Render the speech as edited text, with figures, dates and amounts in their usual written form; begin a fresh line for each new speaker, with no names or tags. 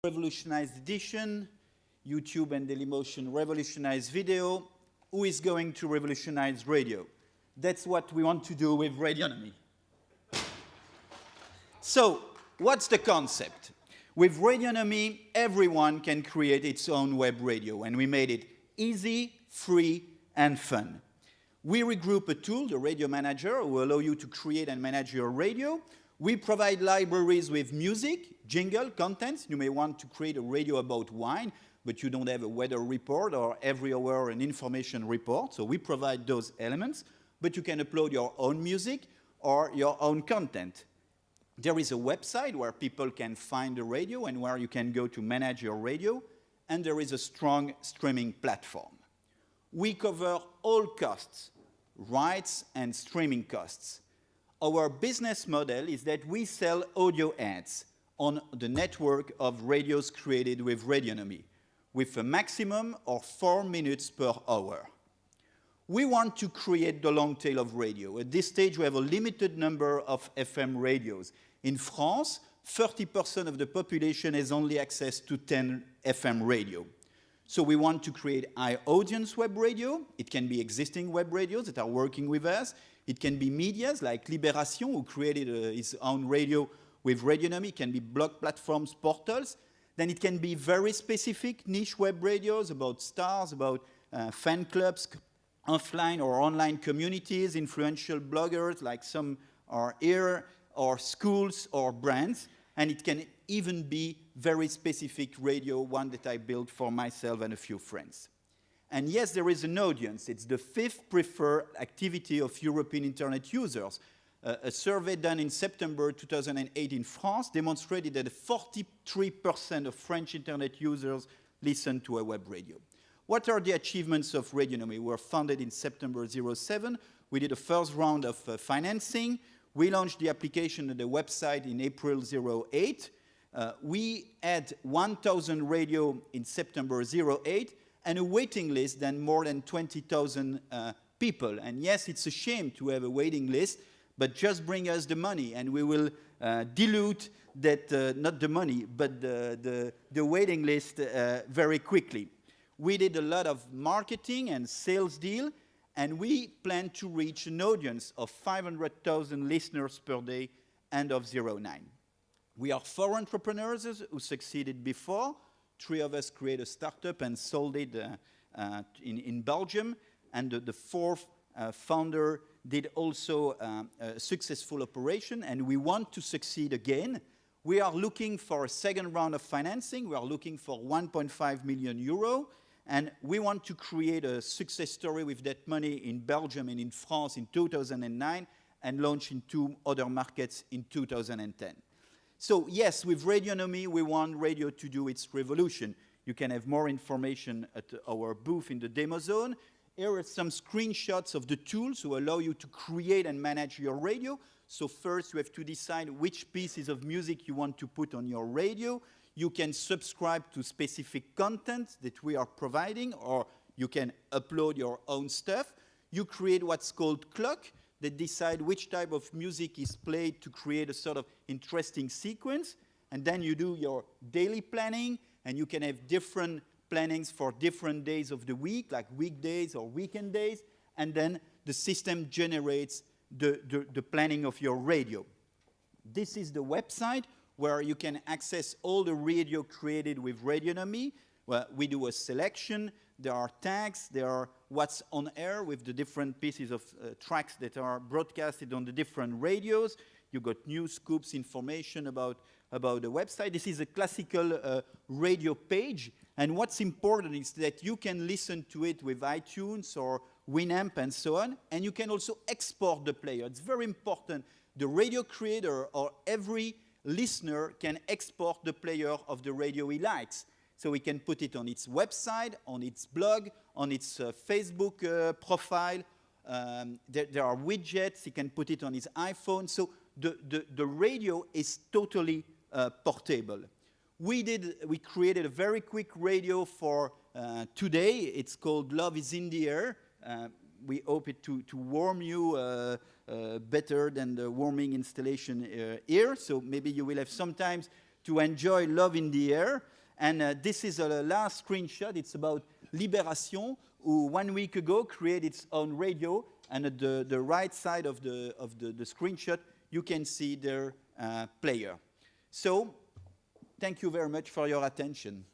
Revolutionized edition, YouTube and Dailymotion revolutionized video. Who is going to revolutionize radio? That's what we want to do with Radionomy. So, what's the concept? With Radionomy, everyone can create its own web radio, and we made it easy, free, and fun. We regroup a tool, the Radio Manager, who will allow you to create and manage your radio. We provide libraries with music, jingle, contents. You may want to create a radio about wine, but you don't have a weather report or every hour an information report. So we provide those elements, but you can upload your own music or your own content. There is a website where people can find the radio and where you can go to manage your radio, and there is a strong streaming platform. We cover all costs, rights and streaming costs. Our business model is that we sell audio ads on the network of radios created with Radionomy, with a maximum of 4 minutes per hour. We want to create the long tail of radio. At this stage, we have a limited number of FM radios. In France, 30% of the population has only access to 10 FM radio. So we want to create high audience web radio. It can be existing web radios that are working with us. It can be medias like Libération, who created his own radio with Radionomy. It can be blog platforms, portals. Then it can be very specific niche web radios about stars, about fan clubs, offline or online communities, influential bloggers like some are here, or schools or brands. And it can even be very specific radio, one that I built for myself and a few friends. And yes, there is an audience. It's the 5th preferred activity of European internet users. A survey done in September 2008 in France demonstrated that 43% of French internet users listen to a web radio. What are the achievements of Radionomy? We were founded in September 2007. We did a first round of financing. We launched the application and the website in April 2008. We had 1,000 radio in September 2008 and a waiting list than more than 20,000 people. And yes, it's a shame to have a waiting list, but just bring us the money and we will dilute that, not the money, but the waiting list very quickly. We did a lot of marketing and sales deal, and we plan to reach an audience of 500,000 listeners per day end of 2009. We are 4 entrepreneurs who succeeded before. 3 of us created a startup and sold it in Belgium, and the 4th founder did also a successful operation, and we want to succeed again. We are looking for a second round of financing. We are looking for 1.5 million euro. And we want to create a success story with that money in Belgium and in France in 2009 and launch in 2 other markets in 2010. So yes, with Radionomy, we want radio to do its revolution. You can have more information at our booth in the demo zone. Here are some screenshots of the tools who allow you to create and manage your radio. So first, you have to decide which pieces of music you want to put on your radio. You can subscribe to specific content that we are providing, or you can upload your own stuff. You create what's called clock that decide which type of music is played to create a sort of interesting sequence. And then you do your daily planning, and you can have different plannings for different days of the week, like weekdays or weekend days. And then the system generates the planning of your radio. This is the website where you can access all the radio created with Radionomy. Well, we do a selection. There are tags. There are what's on air with the different pieces of tracks that are broadcasted on the different radios. You got news, scoops, information about the website. This is a classical radio page. And what's important is that you can listen to it with iTunes or Winamp and so on. And you can also export the player. It's very important. The radio creator or every listener can export the player of the radio he likes. So he can put it on its website, on its blog, on its Facebook profile. There are widgets. He can put it on his iPhone. So the radio is totally portable. We created a very quick radio for today. It's called Love is in the Air. We hope it to warm you better than the warming installation here. So maybe you will have sometimes to enjoy Love in the Air. And this is a last screenshot. It's about Libération, who 1 week ago created its own radio. And at the right side of the screenshot, you can see their player. So, thank you very much for your attention.